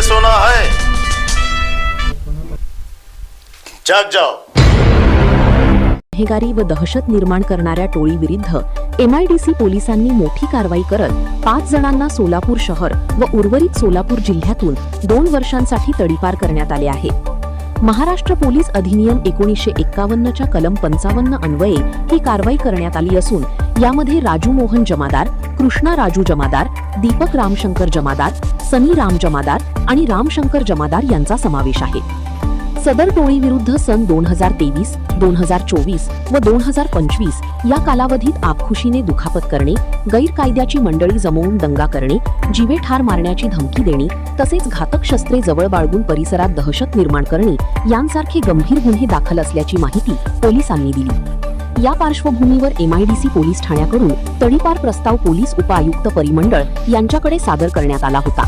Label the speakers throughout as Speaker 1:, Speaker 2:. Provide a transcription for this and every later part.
Speaker 1: सोना है, जाग जाओ।
Speaker 2: गुन्हेगारी व दहशत निर्माण करणाऱ्या टोळी विरुद्ध MIDC पोलिसांनी मोठी कारवाई करत 5 जणांना सोलापूर शहर व उर्वरित सोलापूर जिल्ह्यातून 2 वर्षांसाठी तडीपार करण्यात आले आहे। महाराष्ट्र पोलीस अधिनियम 1951 च्या कलम 55 अन्वये ही कारवाई करण्यात आली असून यामध्ये राजू मोहन जमादार, कृष्णा राजू जमादार, दीपक रामशंकर जमादार, सनी राम जमादार आणि रामशंकर जमादार यांचा समावेश आहे। सदर टोळी विरुद्ध सन 2023, 2024 व 2025 या कालावधीत आपखुशीने दुखापत करणे, गैरकायद्याची मंडळी जमवून दंगा करणे, जीवे ठार मारण्याची धमकी देणे तसेच घातक शस्त्रे जवळ बाळगून परिसरात दहशत निर्माण करणे यांसारखे गंभीर गुन्हे दाखल असल्याची माहिती पोलिसांनी दिली। या पार्श्वभूमीवर MIDC पोलीस ठाण्याकडून तडीपार प्रस्ताव पोलीस उपआयुक्त परिमंडळ यांच्याकडे सादर करण्यात आला होता।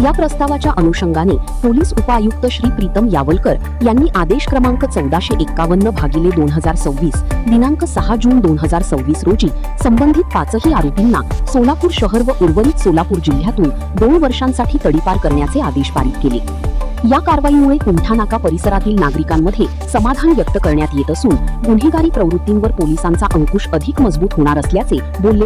Speaker 2: या प्रस्तावाच्या अनुषंगाने पोलीस उपायुक्त श्री प्रीतम यावलकर यांनी आदेश क्रमांक 1451/2026 दिनांक 6 जून 2026 रोजी संबंधित 5ही आरोपींना सोलापूर शहर व उर्वरित सोलापूर जिल्ह्यातून 2 वर्षांसाठी तडीपार करण्याचे आदेश पारित केले। या कारवाईमुळे कुंठा नाका परिसरातील नागरिकांमध्ये समाधान व्यक्त करण्यात येत असून गुन्हेगारी प्रवृत्तींवर पोलिसांचा अंकुश अधिक मजबूत होणार असल्याचे बोलले।